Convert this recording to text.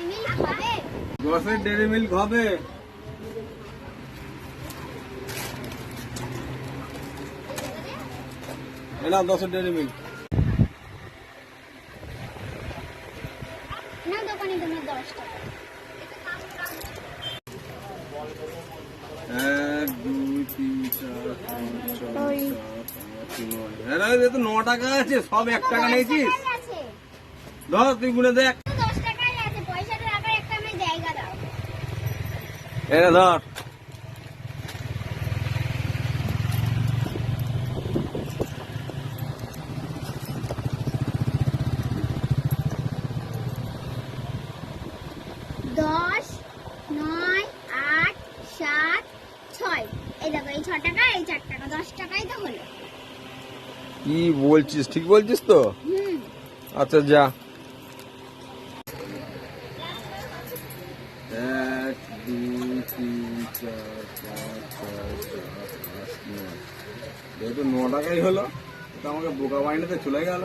10-এর dairy milk হবে। এলাম 10-এর dairy milk. না দোকানে তোমার 10 টাকা। 1 2 3 4 5 6 7 8 9। 9 টাকা আছে, সব 1 টাকা নিয়েছিস। ধর তুই গুনে দেখ। 10 টাকাই আছে, পয়সাটা রাখার একটা আমি জায়গা দাও। এটা ধর। দশ, 9, 8, 7, 6। এই দেখো এই 6 টাকা, এই 4 টাকা, 10 টাকাই তো হলো। কি বলছিস, ঠিক বলছিস তো? আচ্ছা যা। 1 2 3 4 5 6 7 8 9। যেহেতু 9 টাকাই হলো, তো আমাকে বোকা বানিয়ে চলে গেল।